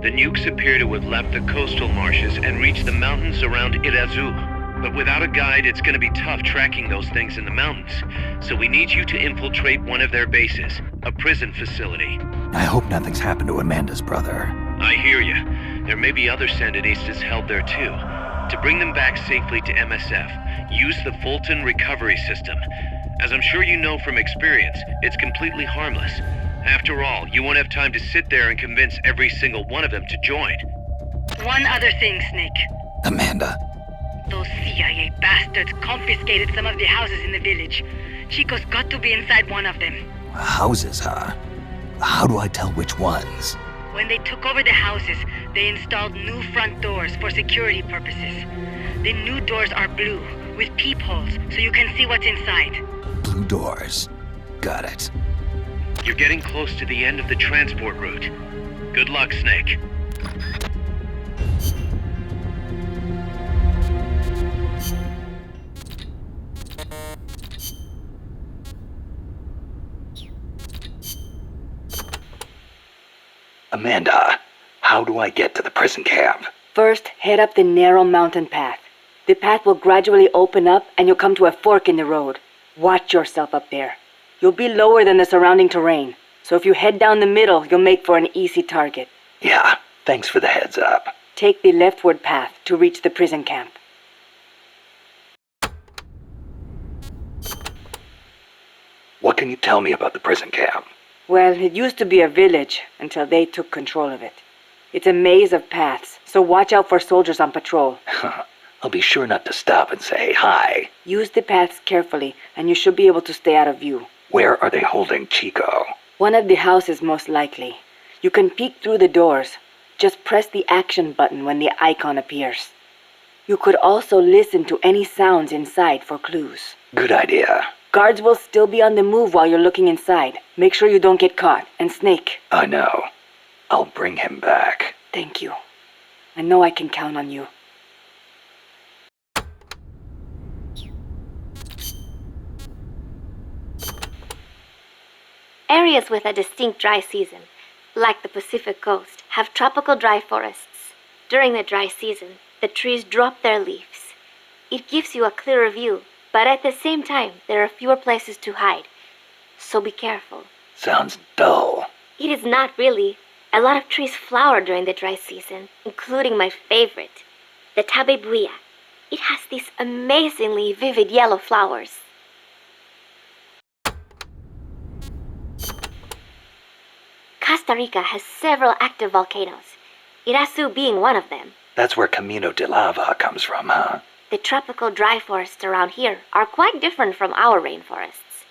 The nukes appear to have left the coastal marshes and reached the mountains around Irazu. But without a guide, it's gonna be tough tracking those things in the mountains. So we need you to infiltrate one of their bases, a prison facility. I hope nothing's happened to Amanda's brother. I hear you. There may be other Sandinistas held there too. To bring them back safely to MSF, use the Fulton recovery system. As I'm sure you know from experience, it's completely harmless. After all, you won't have time to sit there and convince every single one of them to join. One other thing, Snake. Amanda. Those CIA bastards confiscated some of the houses in the village. Chico's got to be inside one of them. Houses, huh? How do I tell which ones? When they took over the houses, they installed new front doors for security purposes. The new doors are blue, with peepholes, so you can see what's inside. Blue doors. Got it. You're getting close to the end of the transport route. Good luck, Snake. Amanda, how do I get to the prison camp? First, head up the narrow mountain path. The path will gradually open up and you'll come to a fork in the road. Watch yourself up there. You'll be lower than the surrounding terrain, so if you head down the middle, you'll make for an easy target. Yeah, thanks for the heads up. Take the leftward path to reach the prison camp. What can you tell me about the prison camp? Well, it used to be a village until they took control of it. It's a maze of paths, so watch out for soldiers on patrol. I'll be sure not to stop and say hi. Use the paths carefully, and you should be able to stay out of view. Where are they holding Chico? One of the houses, most likely. You can peek through the doors. Just press the action button when the icon appears. You could also listen to any sounds inside for clues. Good idea. Guards will still be on the move while you're looking inside. Make sure you don't get caught. And Snake. I know. I'll bring him back. Thank you. I know I can count on you. Areas with a distinct dry season, like the Pacific coast, have tropical dry forests. During the dry season, the trees drop their leaves. It gives you a clearer view, but at the same time, there are fewer places to hide. So be careful. Sounds dull. It is not really. A lot of trees flower during the dry season, including my favorite, the tabebuia. It has these amazingly vivid yellow flowers. Costa Rica has several active volcanoes, Irazu being one of them. That's where Camino de Lava comes from, huh? The tropical dry forests around here are quite different from our rainforests.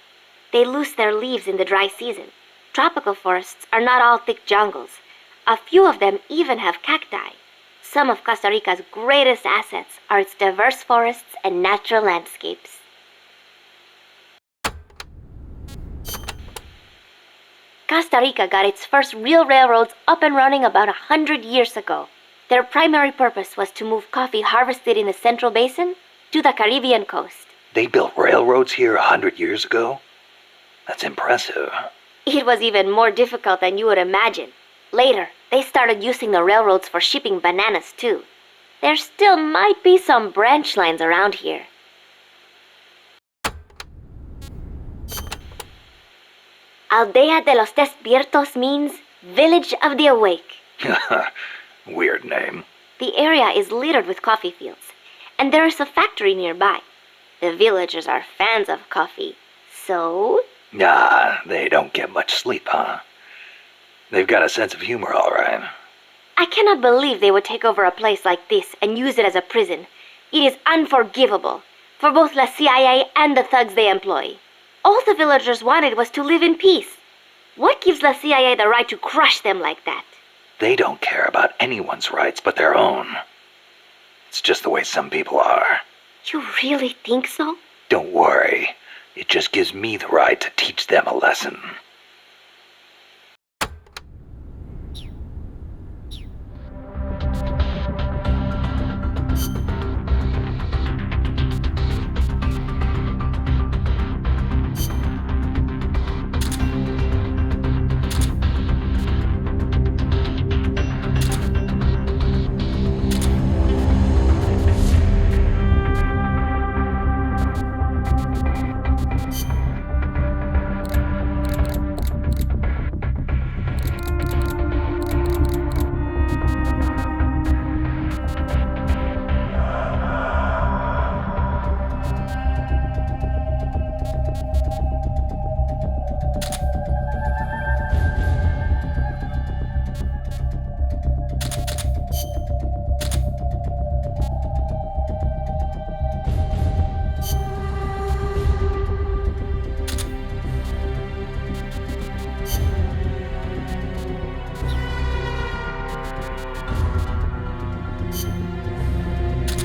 They lose their leaves in the dry season. Tropical forests are not all thick jungles. A few of them even have cacti. Some of Costa Rica's greatest assets are its diverse forests and natural landscapes. Costa Rica got its first real railroads up and running about 100 years ago. Their primary purpose was to move coffee harvested in the Central Basin to the Caribbean coast. They built railroads here 100 years ago? That's impressive. It was even more difficult than you would imagine. Later, they started using the railroads for shipping bananas too. There still might be some branch lines around here. Aldea de los Despiertos means Village of the Awake. Weird name. The area is littered with coffee fields, and there is a factory nearby. The villagers are fans of coffee, so... Nah, they don't get much sleep, huh? They've got a sense of humor, all right. I cannot believe they would take over a place like this and use it as a prison. It is unforgivable for both the CIA and the thugs they employ. All the villagers wanted was to live in peace. What gives the CIA the right to crush them like that? They don't care about anyone's rights but their own. It's just the way some people are. You really think so? Don't worry. It just gives me the right to teach them a lesson.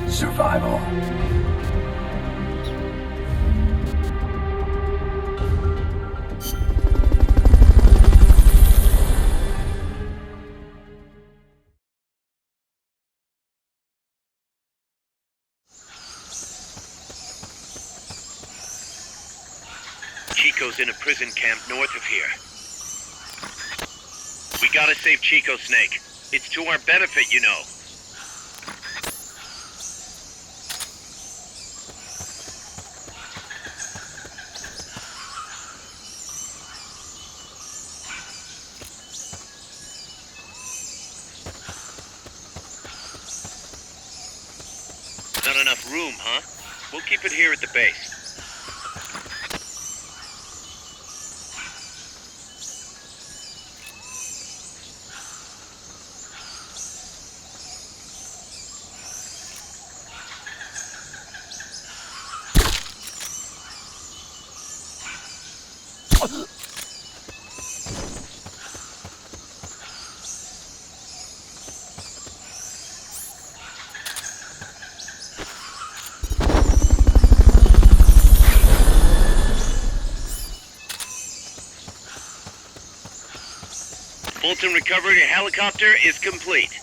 Survival. Chico's in a prison camp north of here. We gotta save Chico, Snake. It's to our benefit, you know. Not enough room, huh? We'll keep it here at the base. Fulton recovery helicopter is complete.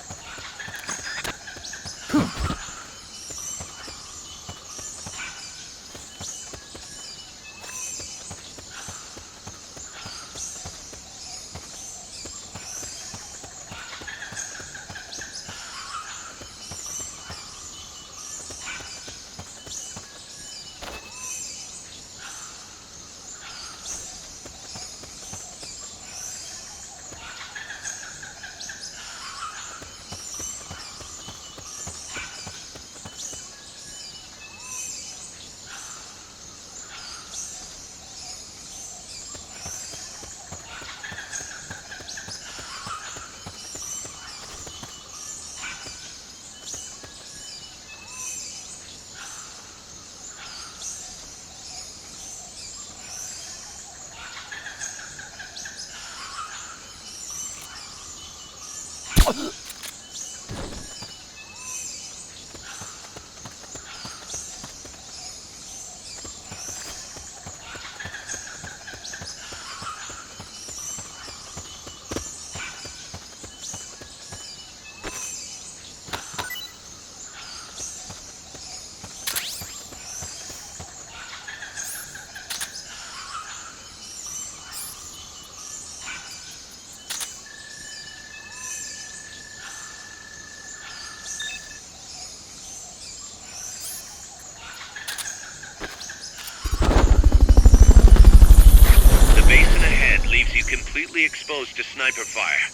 Completely exposed to sniper fire.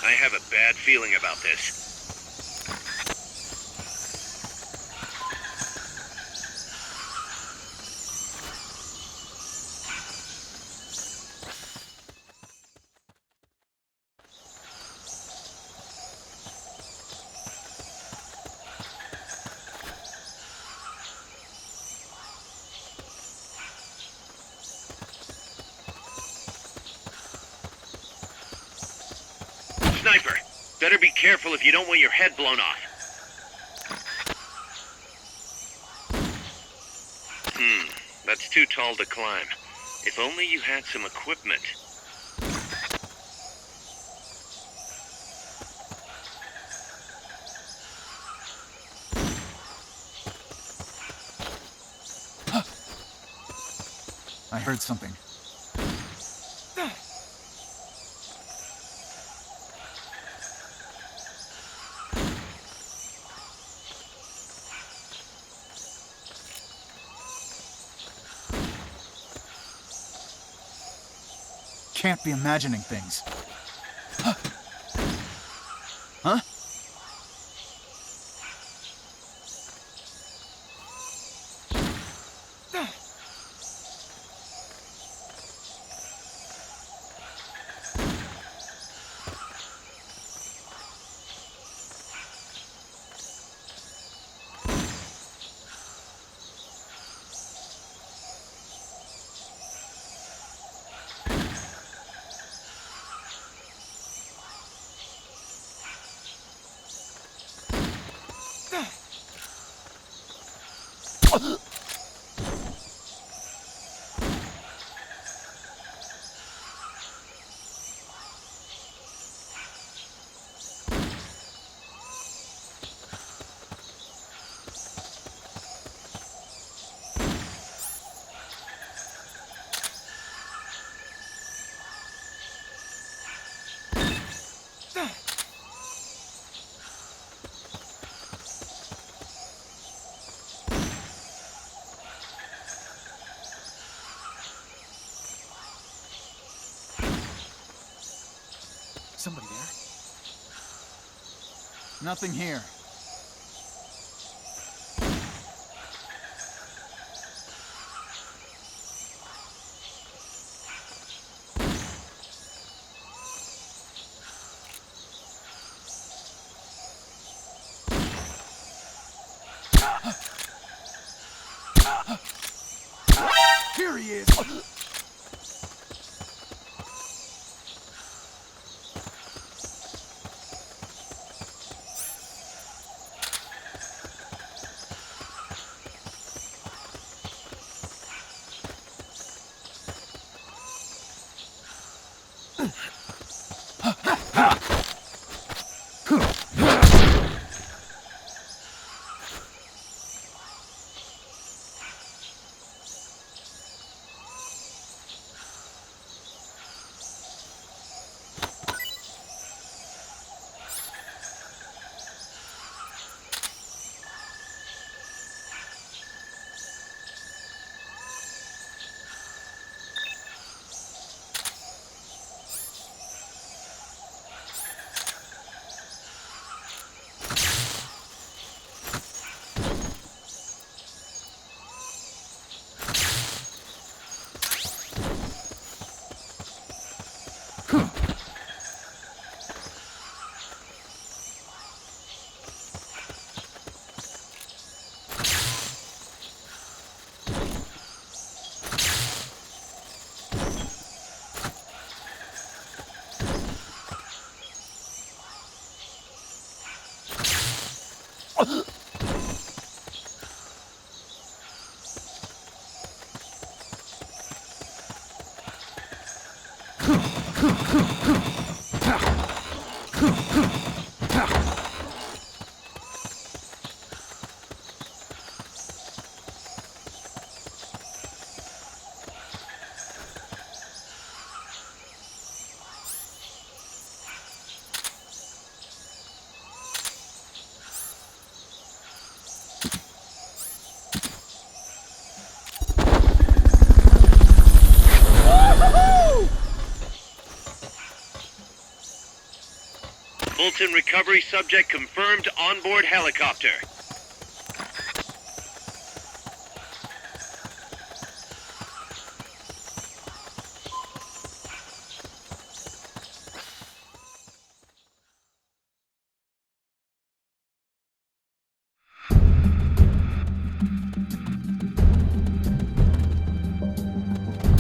I have a bad feeling about this. Sniper, better be careful if you don't want your head blown off. That's too tall to climb. If only you had some equipment. I heard something. Can't be imagining things. Huh? Somebody there? Nothing here. Here he is! Fulton recovery subject confirmed onboard helicopter.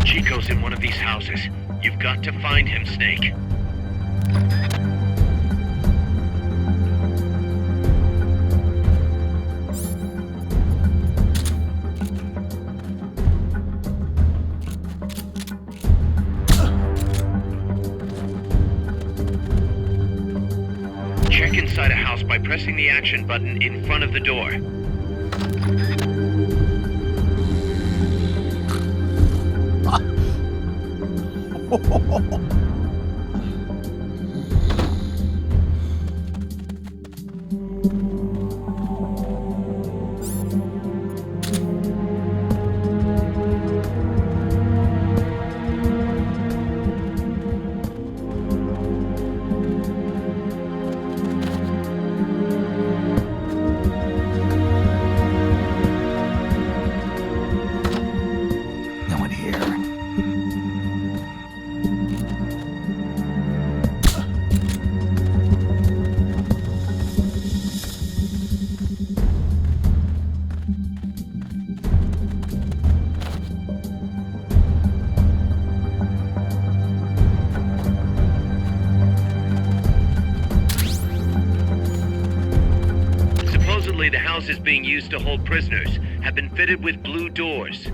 Chico's in one of these houses. You've got to find him, Snake. Check inside a house by pressing the action button in front of the door. No one here. Supposedly, the houses being used to hold prisoners have been fitted with blue doors.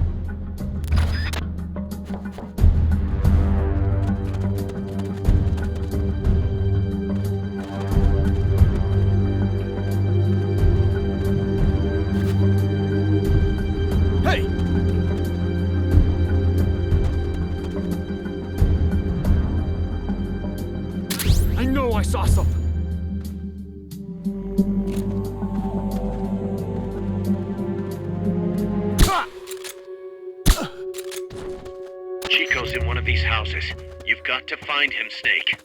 Hey! I know I saw something. Chico's in one of these houses. You've got to find him, Snake.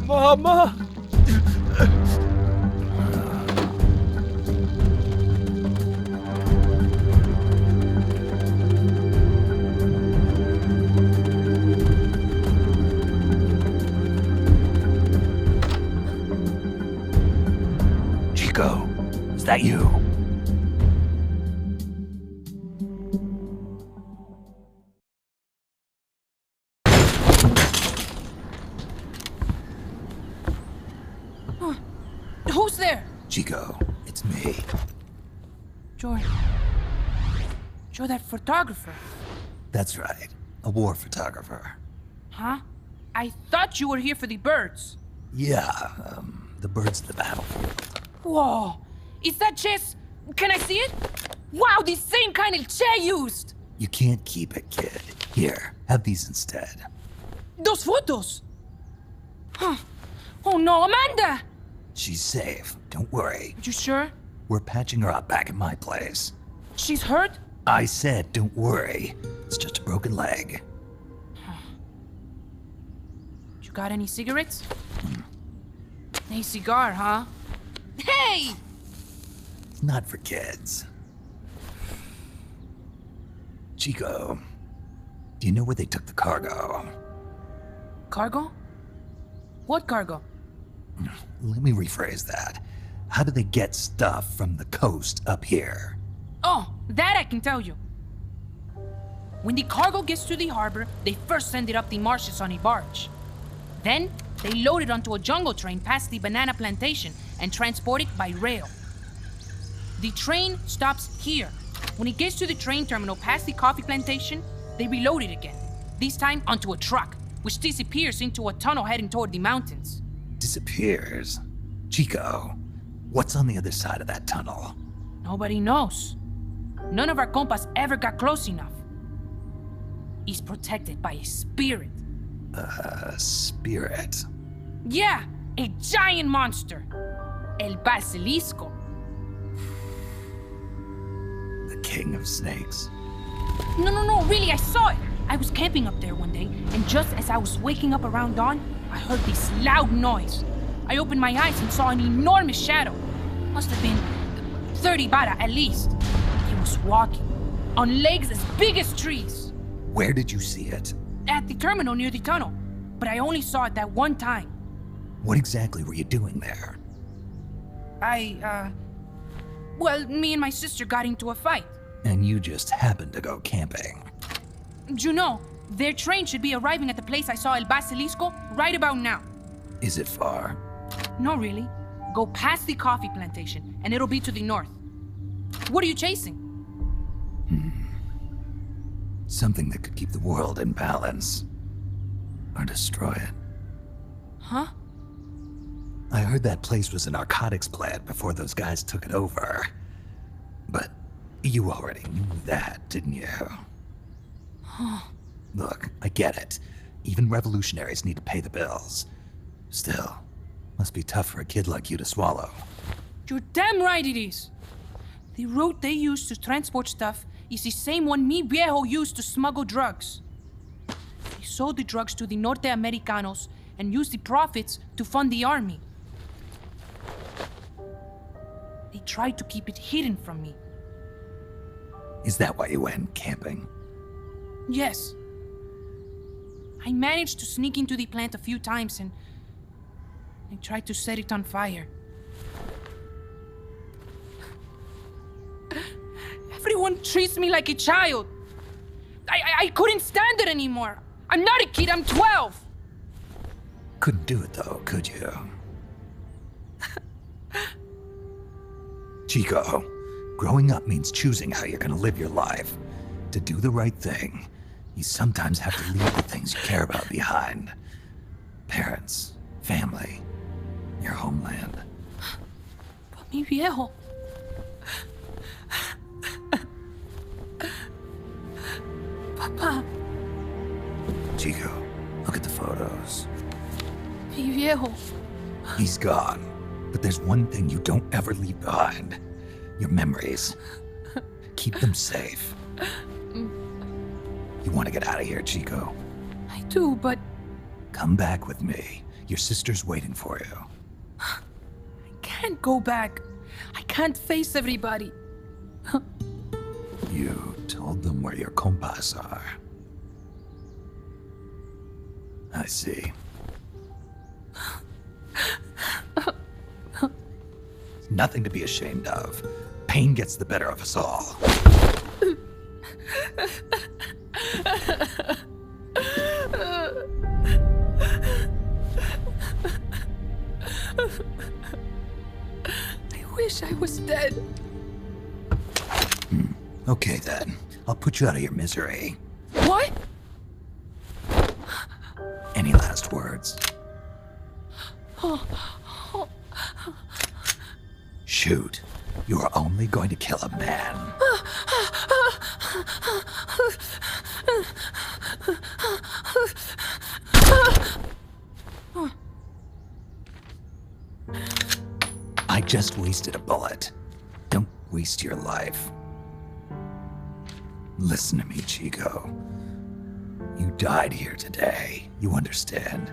Mama! Chico, is that you? Who's there? Chico, it's me. You're that photographer, That's right. A war photographer. huh? I thought you were here for the birds. Yeah, the birds of the battlefield. Whoa, is that chess? Can I see it? Wow, the same kind of chair used. You can't keep it, kid. Here, have these instead. Those photos. Huh. Oh no, Amanda! She's safe. Don't worry. You sure? We're patching her up back at my place. She's hurt? I said, don't worry. It's just a broken leg. You got any cigarettes? A cigar, huh? Hey! It's not for kids. Chico, do you know where they took the cargo? Cargo? What cargo? Let me rephrase that. How do they get stuff from the coast up here? Oh, that I can tell you. When the cargo gets to the harbor, they first send it up the marshes on a barge. Then, they load it onto a jungle train past the banana plantation and transport it by rail. The train stops here. When it gets to the train terminal past the coffee plantation, they reload it again, this time onto a truck, which disappears into a tunnel heading toward the mountains. Disappears. Chico, what's on the other side of that tunnel? Nobody knows. None of our compas ever got close enough. He's protected by a spirit. A spirit. Yeah, a giant monster. El Basilisco. The king of snakes. No, really, I saw it. I was camping up there one day, and just as I was waking up around dawn, I heard this loud noise. I opened my eyes and saw an enormous shadow. Must have been 30 bara at least. He was walking, on legs as big as trees. Where did you see it? At the terminal near the tunnel, but I only saw it that one time. What exactly were you doing there? Well, me and my sister got into a fight. And you just happened to go camping. You know, their train should be arriving at the place I saw El Basilisco right about now. Is it far? No, really. Go past the coffee plantation, and it'll be to the north. What are you chasing? Something that could keep the world in balance. Or destroy it. Huh? I heard that place was a narcotics plant before those guys took it over. But you already knew that, didn't you? Look, I get it. Even revolutionaries need to pay the bills. Still, must be tough for a kid like you to swallow. You're damn right it is. The route they use to transport stuff is the same one mi viejo used to smuggle drugs. He sold the drugs to the Norte Americanos and used the profits to fund the army. They tried to keep it hidden from me. Is that why you went camping? Yes. I managed to sneak into the plant a few times and I tried to set it on fire. Everyone treats me like a child. I couldn't stand it anymore. I'm not a kid, I'm 12. Couldn't do it though, could you? Chico, growing up means choosing how you're gonna live your life. To do the right thing, you sometimes have to leave the things you care about behind. Parents, family, your homeland. But mi viejo. Papa, Chico, look at the photos. mi viejo. He's gone, but there's one thing you don't ever leave behind. Your memories. Keep them safe. You want to get out of here, Chico? I do, but Come back with me. Your sister's waiting for you. I can't go back. I can't face everybody. You told them where your compas are. I see. Nothing to be ashamed of. Pain gets the better of us all. I wish I was dead. Okay then. I'll put you out of your misery. What? Any last words? Shoot. You are only going to kill a man. I just wasted a bullet. Don't waste your life. Listen to me, Chico. You died here today. You understand?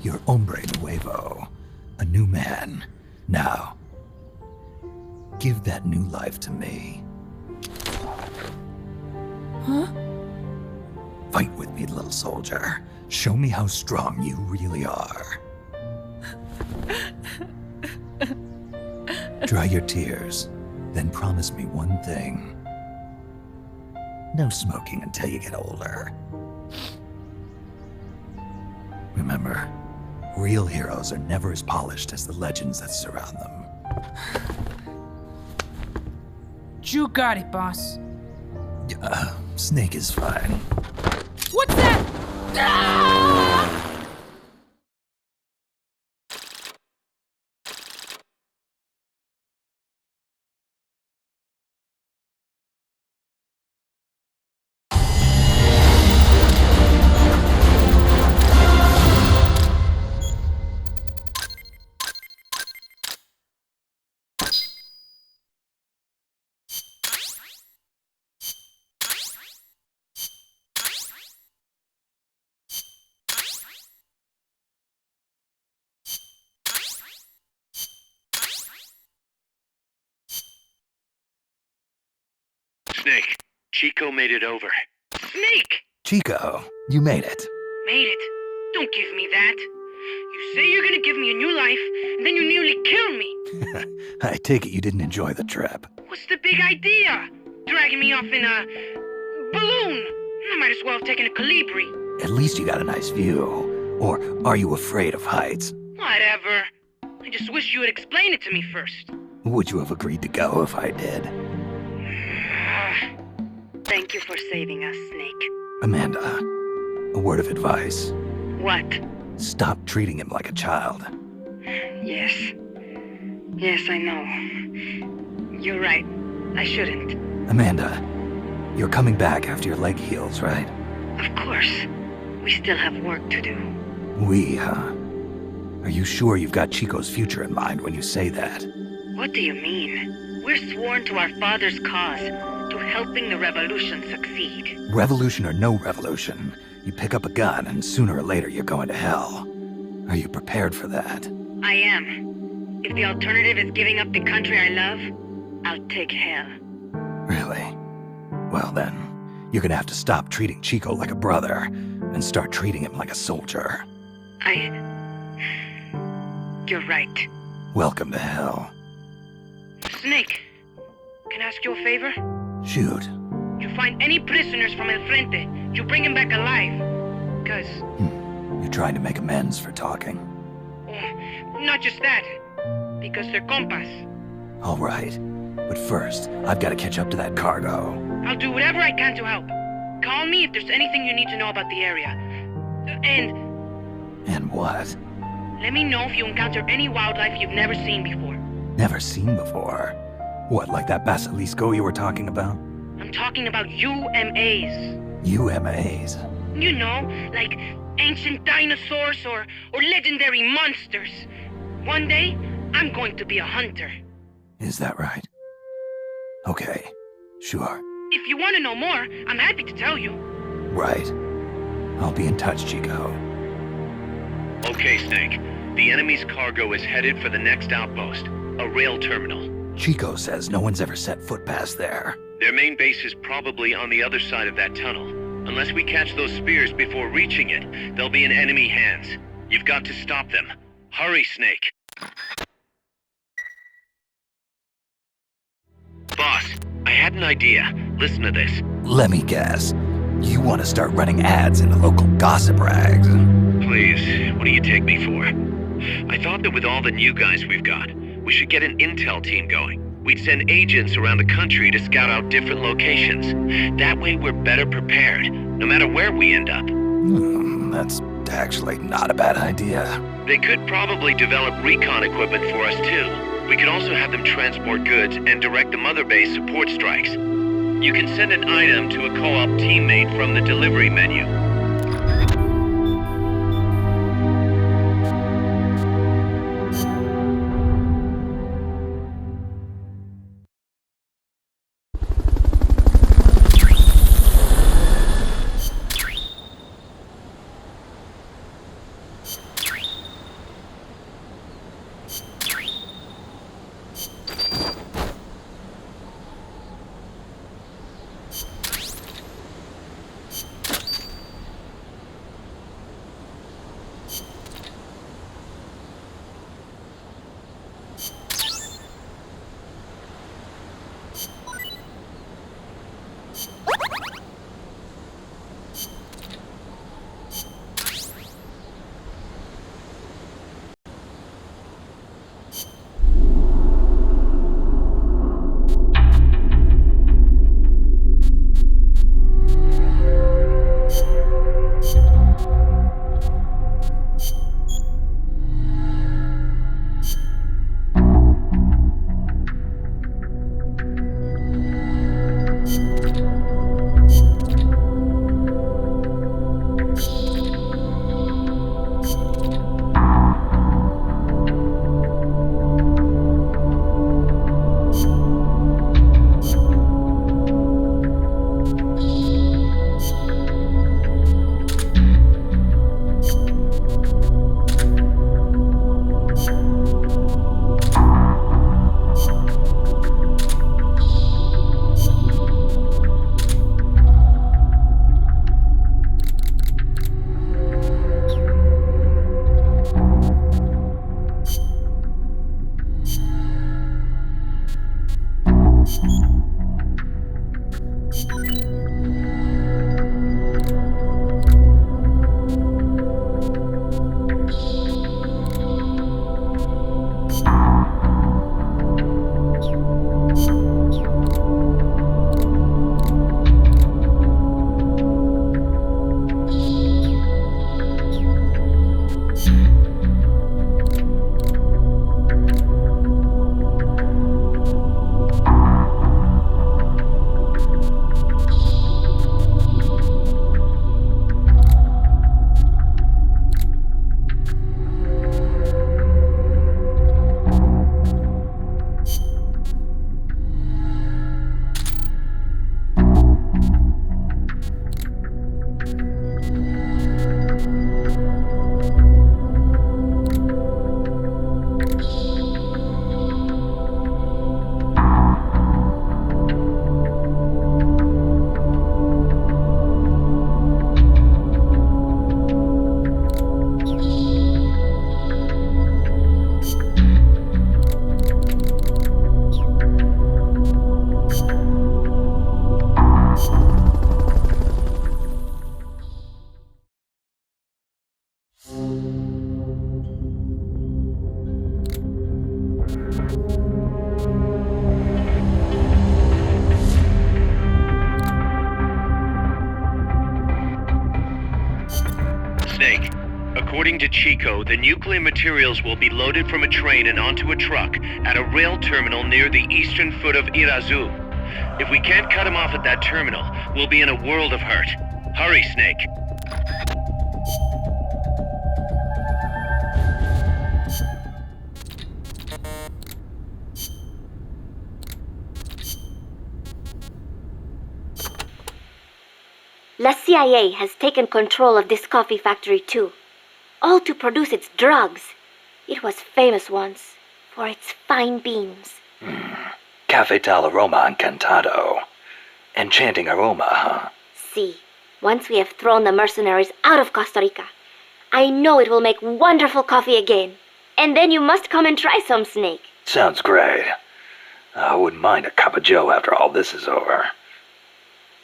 You're hombre nuevo. A new man. Now, give that new life to me. Huh? Fight with me, little soldier. Show me how strong you really are. Dry your tears, then promise me one thing. No smoking until you get older. Remember, real heroes are never as polished as the legends that surround them. You got it, boss. Snake is fine. What's that? Ah! Snake, Chico made it over. Snake! Chico, you made it. Made it. Don't give me that. You say you're gonna give me a new life, and then you nearly kill me. I take it you didn't enjoy the trip. What's the big idea? Dragging me off in a balloon. I might as well have taken a Colibri. At least you got a nice view. Or are you afraid of heights? Whatever. I just wish you would explain it to me first. Would you have agreed to go if I did? Thank you for saving us, Snake. Amanda, a word of advice. What? Stop treating him like a child. Yes. Yes, I know. You're right. I shouldn't. Amanda, you're coming back after your leg heals, right? Of course. We still have work to do. We, huh? Are you sure you've got Chico's future in mind when you say that? What do you mean? We're sworn to our father's cause, to helping the revolution succeed. Revolution or no revolution, you pick up a gun and sooner or later you're going to hell. Are you prepared for that? I am. If the alternative is giving up the country I love, I'll take hell. Really? Well then, you're gonna have to stop treating Chico like a brother and start treating him like a soldier. You're right. Welcome to hell. Snake, can I ask you a favor? Shoot. You find any prisoners from El Frente, you bring them back alive. Because, You're trying to make amends for talking. not just that, because they're compas. All right. But first, I've got to catch up to that cargo. I'll do whatever I can to help. Call me if there's anything you need to know about the area. And what? Let me know if you encounter any wildlife you've never seen before. Never seen before. What, like that basilisco you were talking about? I'm talking about UMAs. UMAs. You know, like ancient dinosaurs or legendary monsters. One day, I'm going to be a hunter. Is that right? Okay, sure. If you want to know more, I'm happy to tell you. Right. I'll be in touch, Chico. Okay, Snake. The enemy's cargo is headed for the next outpost, a rail terminal. Chico says no one's ever set foot past there. Their main base is probably on the other side of that tunnel. Unless we catch those spears before reaching it, they'll be in enemy hands. You've got to stop them. Hurry, Snake. Boss, I had an idea. Listen to this. Let me guess. You want to start running ads in the local gossip rags? Please, what do you take me for? I thought that with all the new guys we've got, we should get an intel team going. We'd send agents around the country to scout out different locations. That way we're better prepared, no matter where we end up. That's actually not a bad idea. They could probably develop recon equipment for us too. We could also have them transport goods and direct the Mother Base support strikes. You can send an item to a co-op teammate from the delivery menu. Snake, according to Chico, the nuclear materials will be loaded from a train and onto a truck at a rail terminal near the eastern foot of Irazu. If we can't cut him off at that terminal, we'll be in a world of hurt. Hurry, Snake. La CIA has taken control of this coffee factory too. all to produce its drugs. It was famous once for its fine beams. Cafetal aroma encantado. Enchanting aroma, huh? See, once we have thrown the mercenaries out of Costa Rica, I know it will make wonderful coffee again. And then you must come and try some, Snake. Sounds great. I wouldn't mind a cup of joe after all this is over.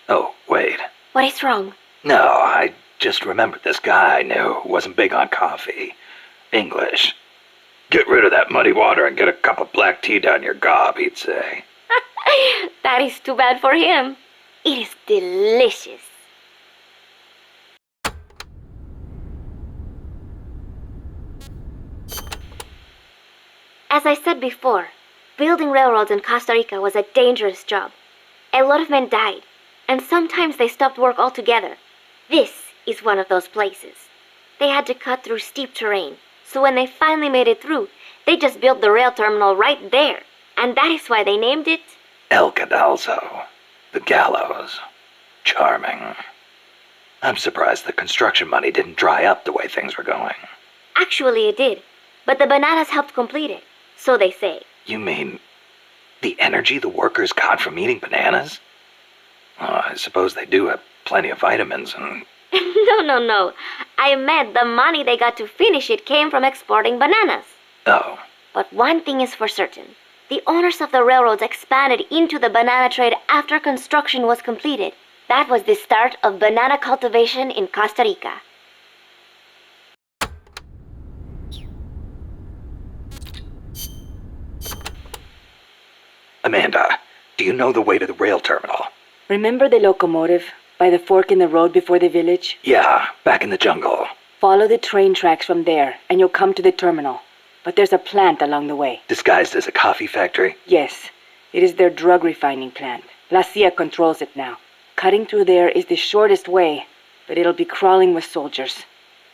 Oh, wait. What is wrong? No, I just remembered this guy I knew who wasn't big on coffee. English. Get rid of that muddy water and get a cup of black tea down your gob, he'd say. That is too bad for him. It is delicious. As I said before, building railroads in Costa Rica was a dangerous job. A lot of men died, and sometimes they stopped work altogether. This is one of those places. They had to cut through steep terrain, so when they finally made it through, they just built the rail terminal right there. And that is why they named it El Cadalso. The gallows. Charming. I'm surprised the construction money didn't dry up the way things were going. Actually, it did, but the bananas helped complete it, so they say. You mean the energy the workers got from eating bananas? Oh, I suppose they do have plenty of vitamins and... No. I meant the money they got to finish it came from exporting bananas. Oh, But one thing is for certain. The owners of the railroads expanded into the banana trade after construction was completed. That was the start of banana cultivation in Costa Rica. Amanda, do you know the way to the rail terminal? Remember the locomotive by the fork in the road before the village? Yeah, back in the jungle. Follow the train tracks from there, and you'll come to the terminal. But there's a plant along the way. Disguised as a coffee factory? Yes, it is their drug refining plant. La CIA controls it now. Cutting through there is the shortest way, but it'll be crawling with soldiers.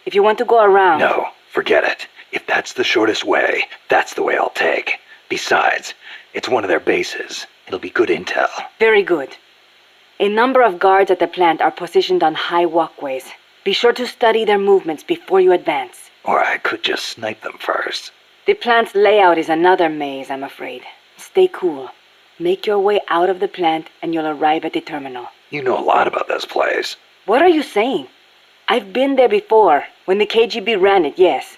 If you want to go around... No, forget it. If that's the shortest way, that's the way I'll take. Besides, it's one of their bases. It'll be good intel. Very good. A number of guards at the plant are positioned on high walkways. Be sure to study their movements before you advance. Or I could just snipe them first. The plant's layout is another maze, I'm afraid. Stay cool. Make your way out of the plant and you'll arrive at the terminal. You know a lot about this place. What are you saying? I've been there before, when the KGB ran it, yes.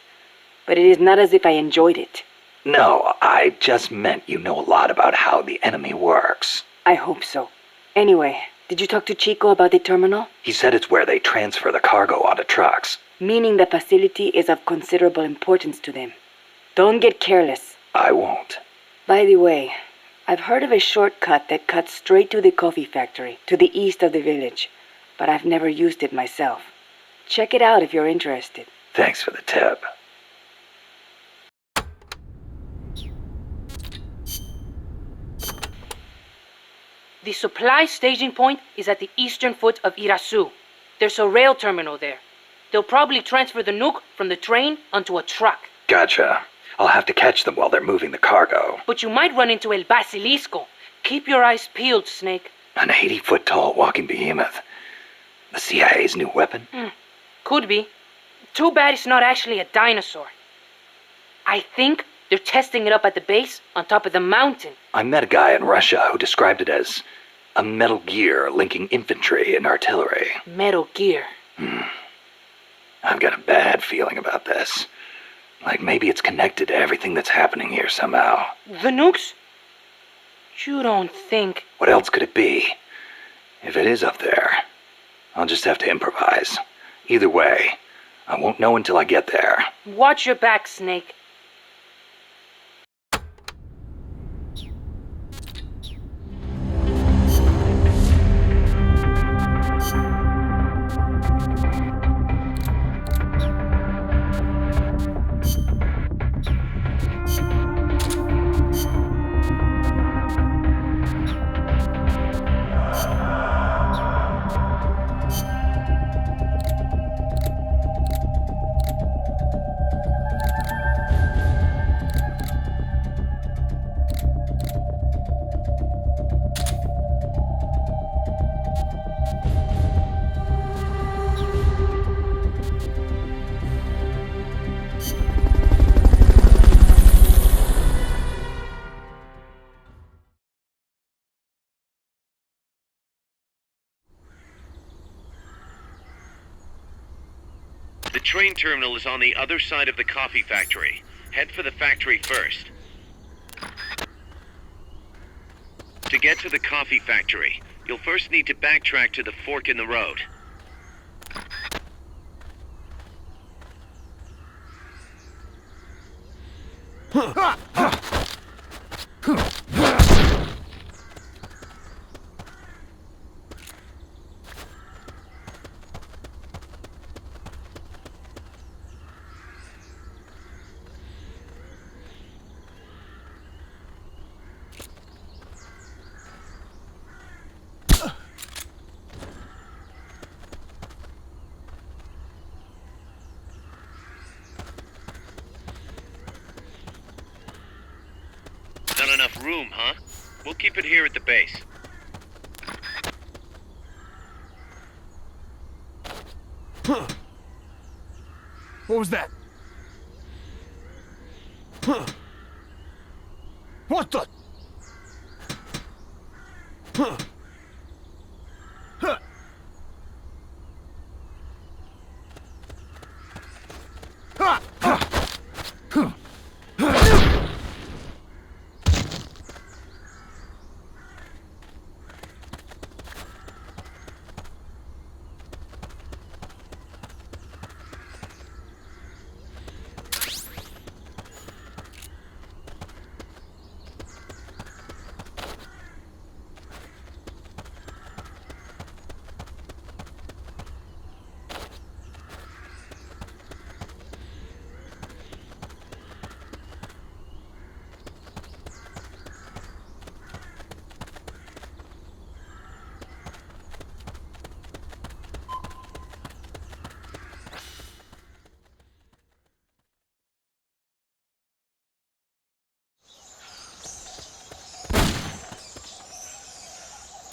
But it is not as if I enjoyed it. No, I just meant you know a lot about how the enemy works. I hope so. Anyway, did you talk to Chico about the terminal? He said it's where they transfer the cargo onto trucks. Meaning the facility is of considerable importance to them. Don't get careless. I won't. By the way, I've heard of a shortcut that cuts straight to the coffee factory, to the east of the village, but I've never used it myself. Check it out if you're interested. Thanks for the tip. The supply staging point is at the eastern foot of Irasu. There's a rail terminal there. They'll probably transfer the nuke from the train onto a truck. Gotcha. I'll have to catch them while they're moving the cargo. But you might run into El Basilisco. Keep your eyes peeled, Snake. An 80-foot-tall walking behemoth. The CIA's new weapon? Could be. Too bad it's not actually a dinosaur. I think they're testing it up at the base on top of the mountain. I met a guy in Russia who described it as a Metal Gear linking infantry and artillery. Metal Gear. I've got a bad feeling about this. Like maybe it's connected to everything that's happening here somehow. The nukes? You don't think... What else could it be? If it is up there, I'll just have to improvise. Either way, I won't know until I get there. Watch your back, Snake. train terminal is on the other side of the coffee factory. Head for the factory first. To get to the coffee factory, you'll first need to backtrack to the fork in the road. Not enough room, huh? We'll keep it here at the base. What was that? What the?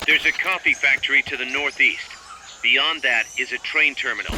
There's a coffee factory to the northeast. Beyond that is a train terminal.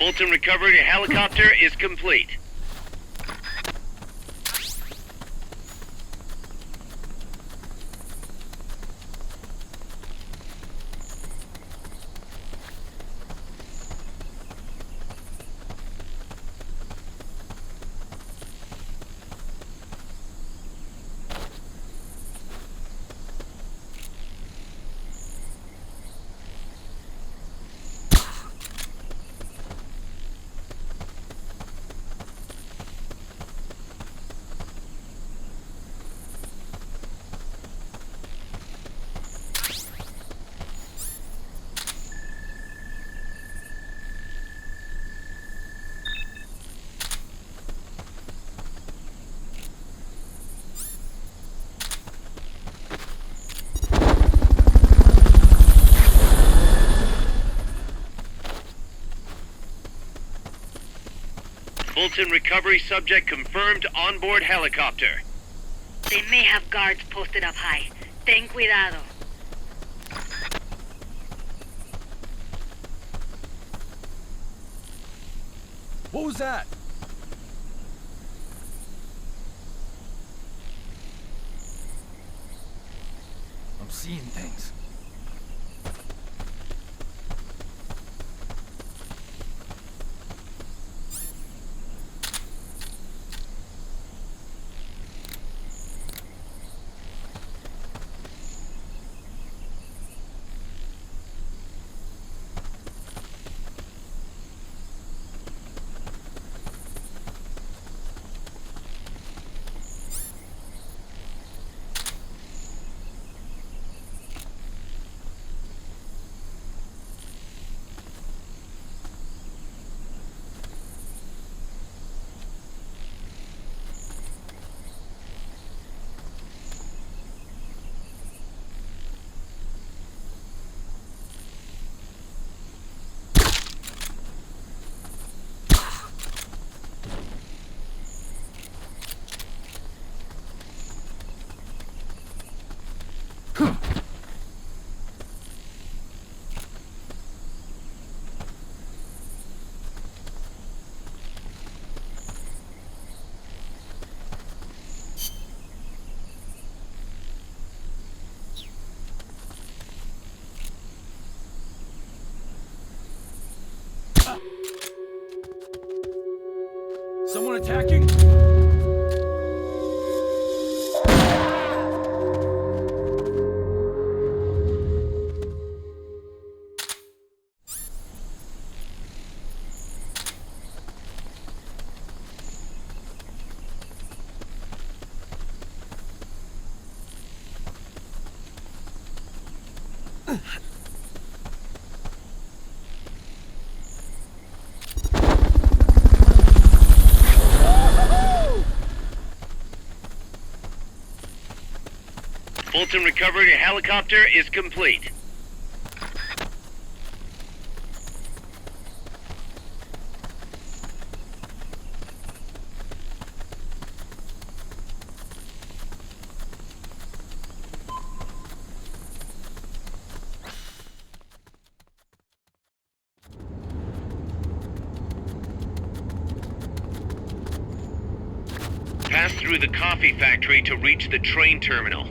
Fulton recovery helicopter is complete. Fulton recovery subject confirmed onboard helicopter. They may have guards posted up high. Ten cuidado. What was that? I'm seeing things. Someone attacking? Fulton recovery helicopter is complete. Pass through the coffee factory to reach the train terminal.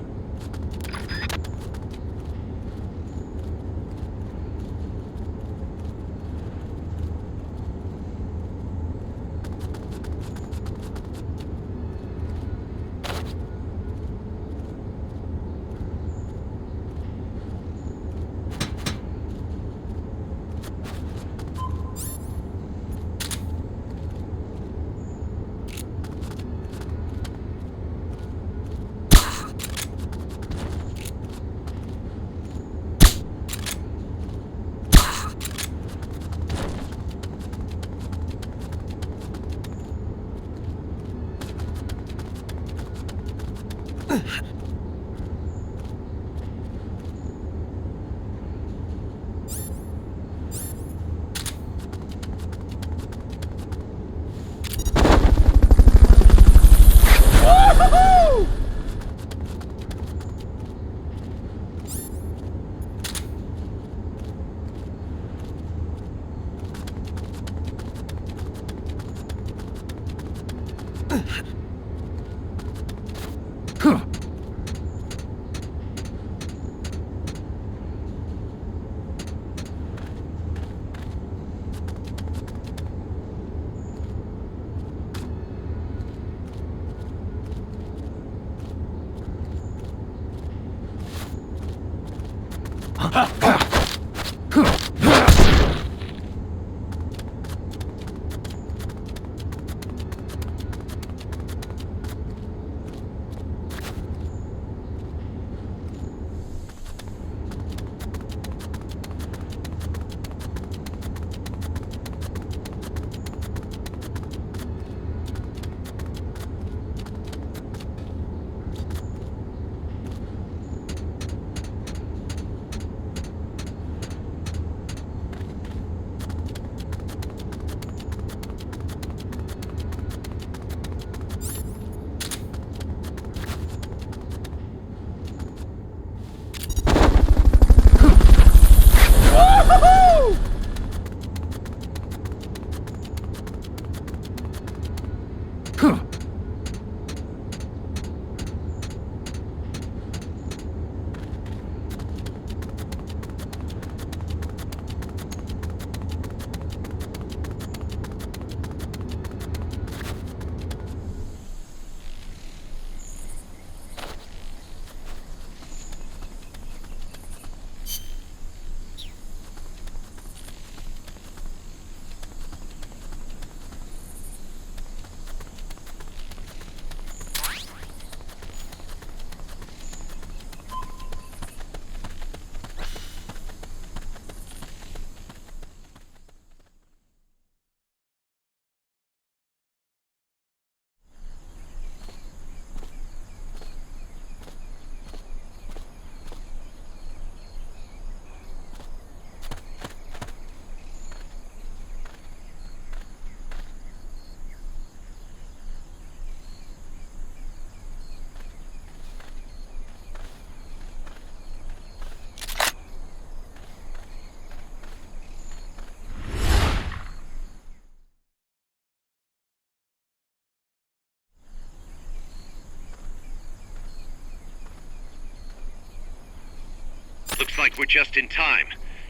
Looks like we're just in time.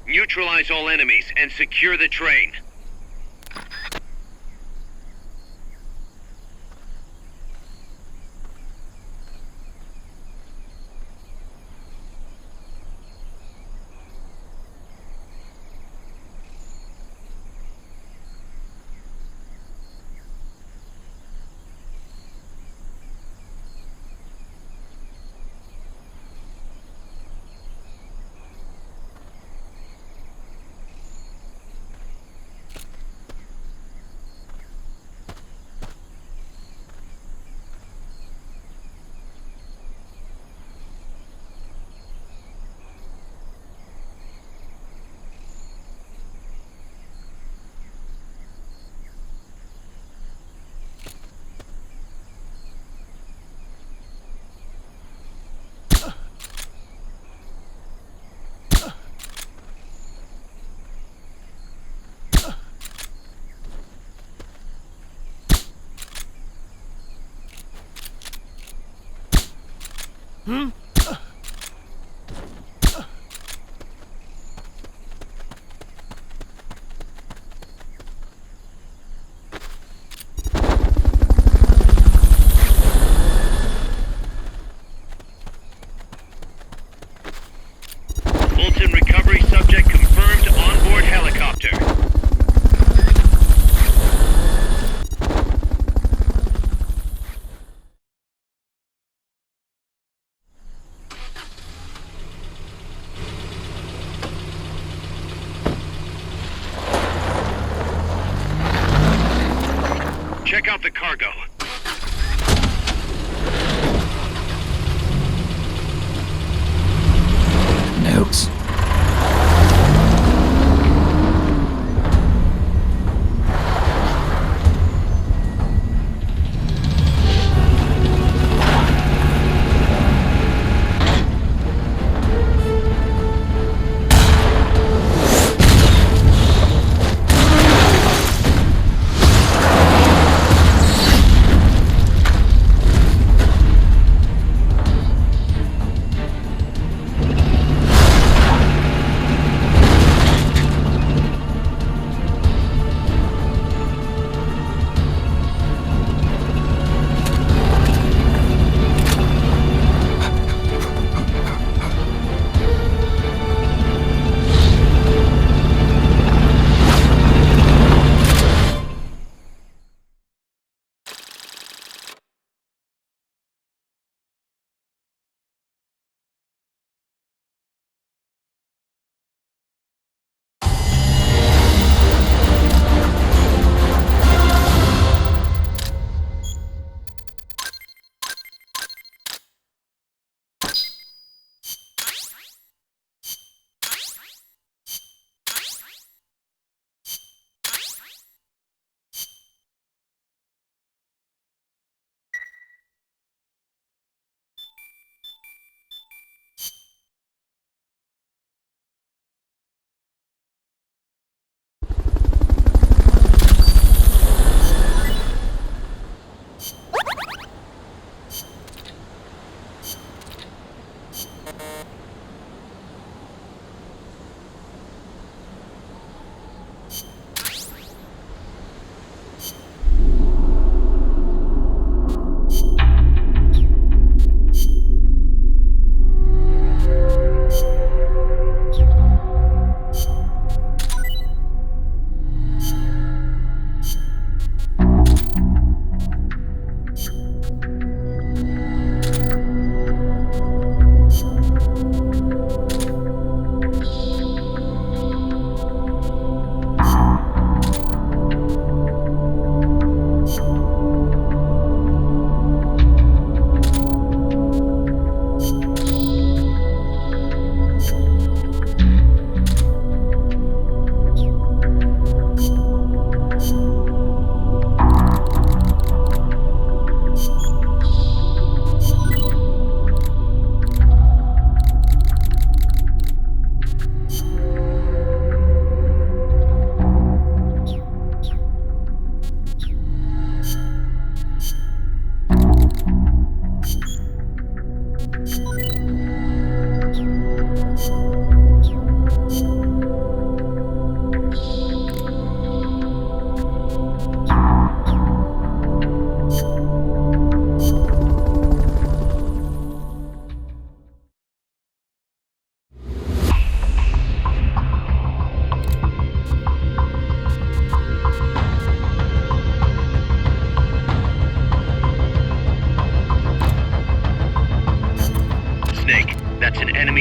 Neutralize all enemies and secure the train. Fulton recovery subject confirmed onboard helicopter. Check out the cargo. Notes.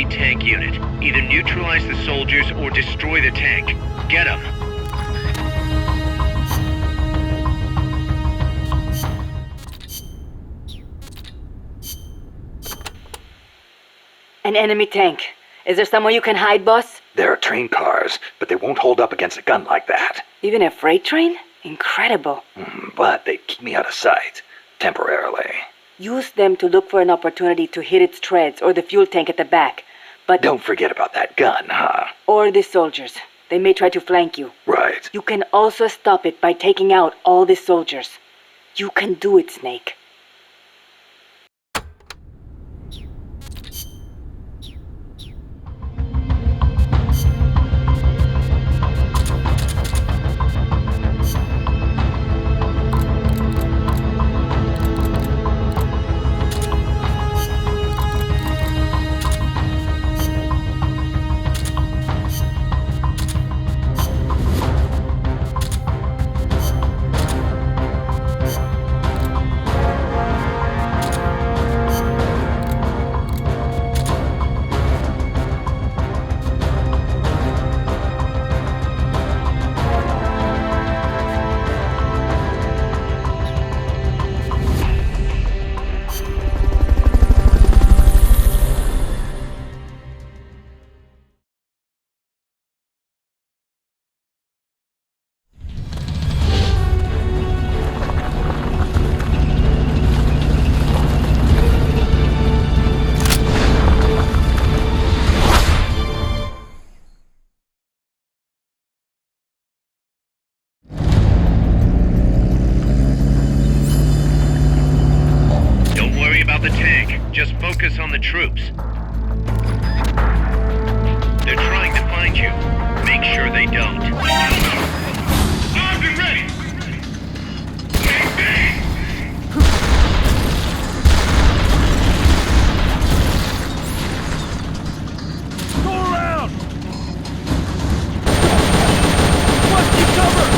enemy tank unit. Either neutralize the soldiers or destroy the tank. Get them. An enemy tank. Is there somewhere you can hide, boss? There are train cars, but they won't hold up against a gun like that. Even a freight train? Incredible. But they keep me out of sight. Temporarily. Use them to look for an opportunity to hit its treads or the fuel tank at the back. But Don't forget about that gun, huh? or the soldiers. They may try to flank you. Right. You can also stop it by taking out all the soldiers. You can do it, Snake. Don't worry about the tank. Just focus on the troops. They're trying to find you. Make sure they don't. Armed and ready! Bang, bang! Go around! What? Keep cover!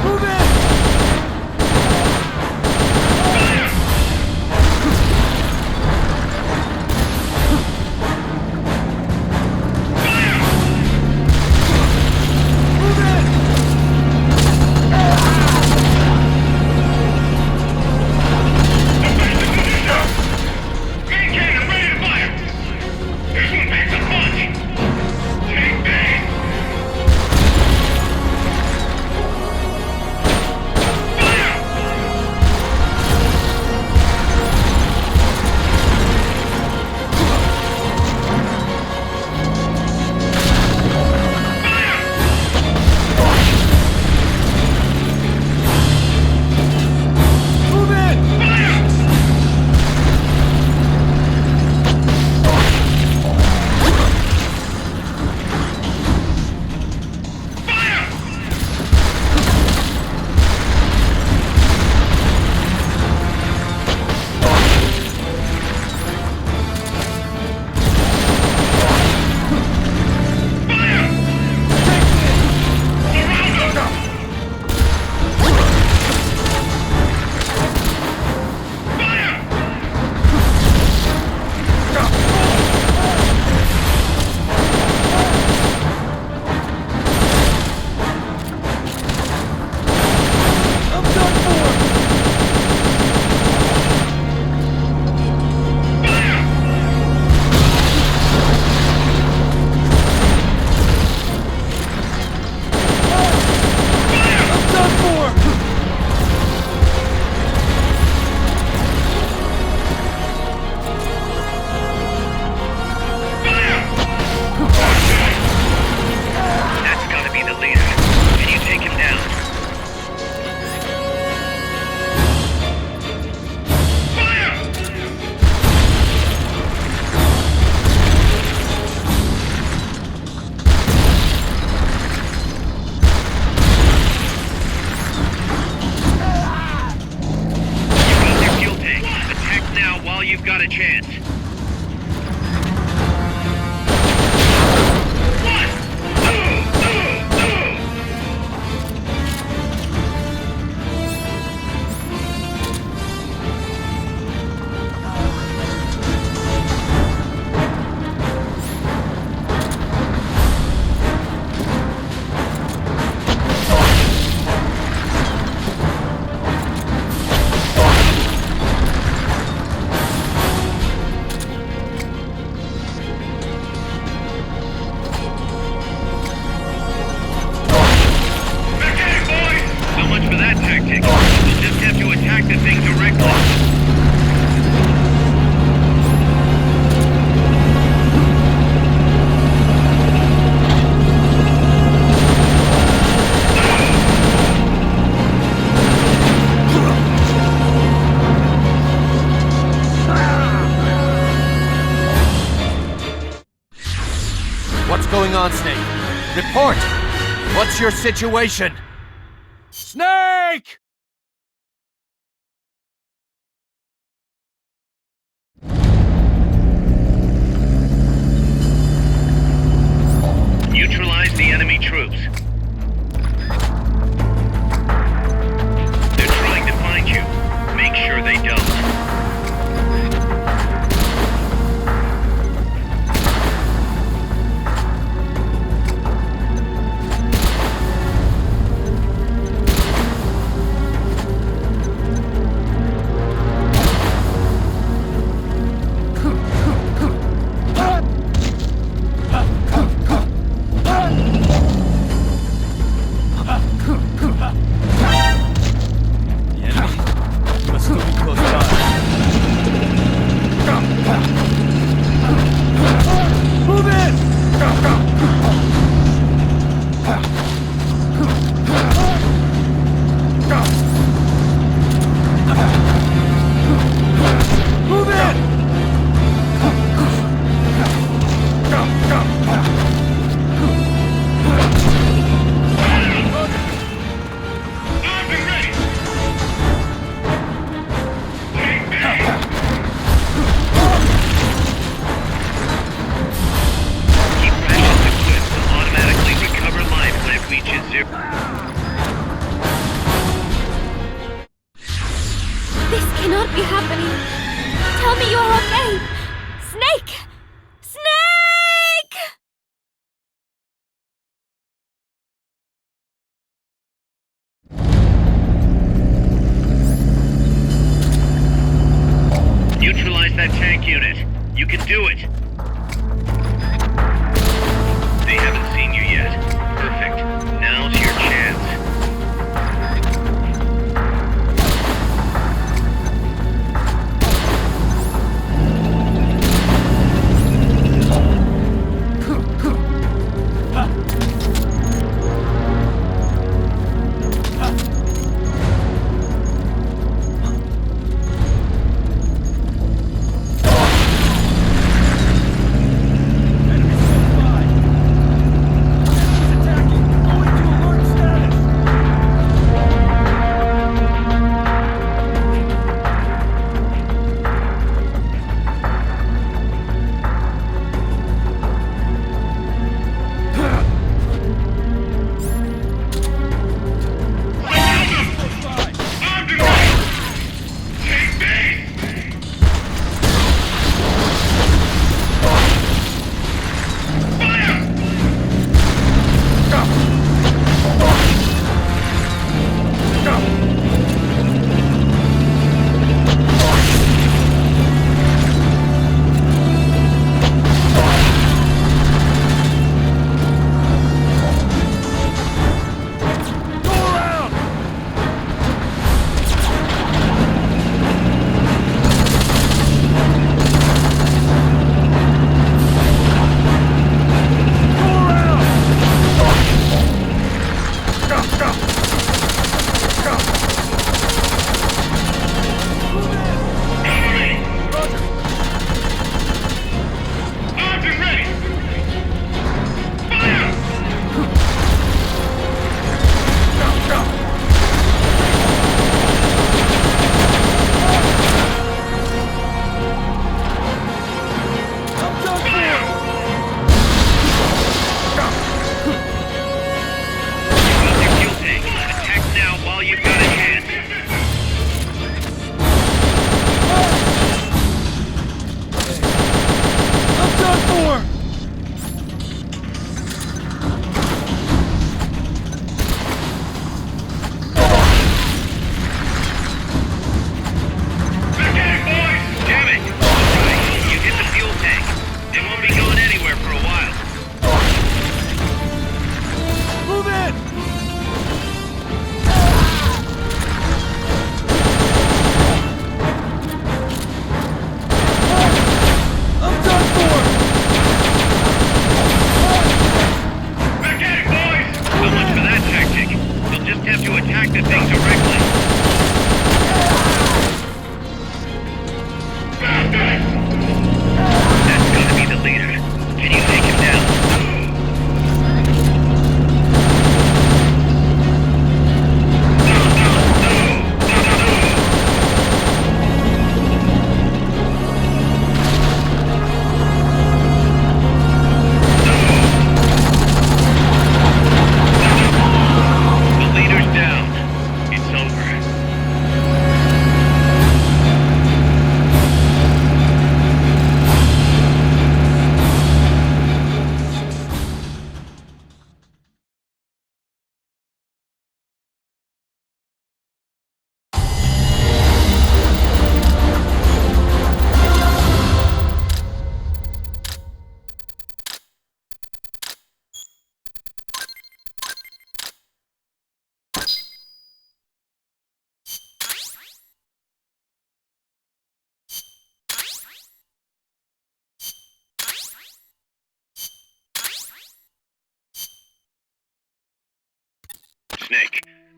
Move in! Move in! Main cannon ready to fire! This one packs a punch! Bang, bang! Move in! I'm done for! I'm done for! That's gotta be the leader. Can you take him down? You got your fuel tank. Attack now while you've got a chance. Attack the thing directly. What's going on, Snake? Report! What's your situation? Snake! Neutralize the enemy troops. They're trying to find you. Make sure they don't. This cannot be happening. Tell me you're okay. Snake! Snake! Neutralize that tank unit. You can do it. They haven't seen you yet. Perfect. Now's your chance.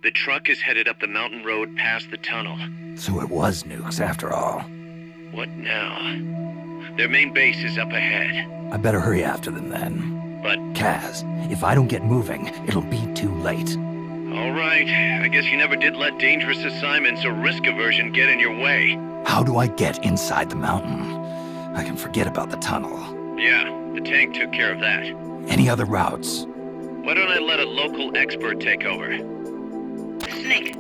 The truck is headed up the mountain road past the tunnel. So it was nukes after all. What now? Their main base is up ahead. I better hurry after them then. But, Kaz, if I don't get moving, it'll be too late. all right, I guess you never did let dangerous assignments or risk aversion get in your way. How do I get inside the mountain? I can forget about the tunnel. Yeah, the tank took care of that. Any other routes? Why don't I let a local expert take over? Snake,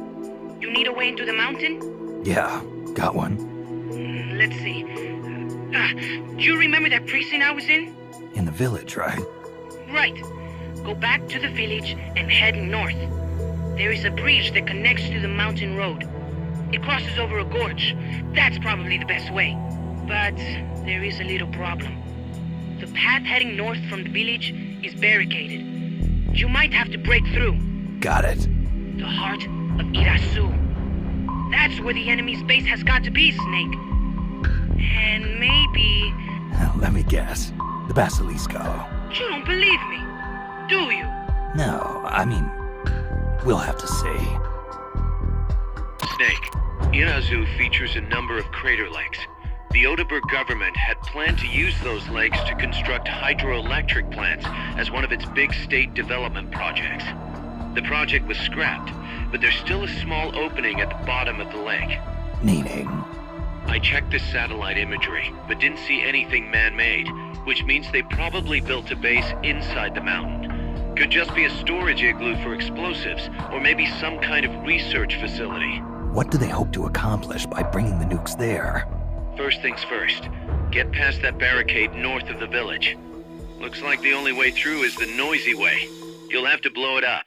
you need a way into the mountain? Yeah, got one. Let's see. Do you remember that precinct I was in? In the village, right? Right. Go back to the village and head north. There is a bridge that connects to the mountain road. It crosses over a gorge. That's probably the best way. But there is a little problem. The path heading north from the village is barricaded. You might have to break through. Got it. The heart of Irasu. That's where the enemy's base has got to be, Snake. And maybe... Let me guess. The Basilisco. You don't believe me, do you? No, I mean, we'll have to see. Snake, Irazu features a number of crater lakes. The Odeberg government had planned to use those lakes to construct hydroelectric plants as one of its big state development projects. The project was scrapped, but there's still a small opening at the bottom of the lake. Meaning? I checked the satellite imagery, but didn't see anything man-made, which means they probably built a base inside the mountain. Could just be a storage igloo for explosives, or maybe some kind of research facility. What do they hope to accomplish by bringing the nukes there? First things first, get past that barricade north of the village. Looks like the only way through is the noisy way. You'll have to blow it up.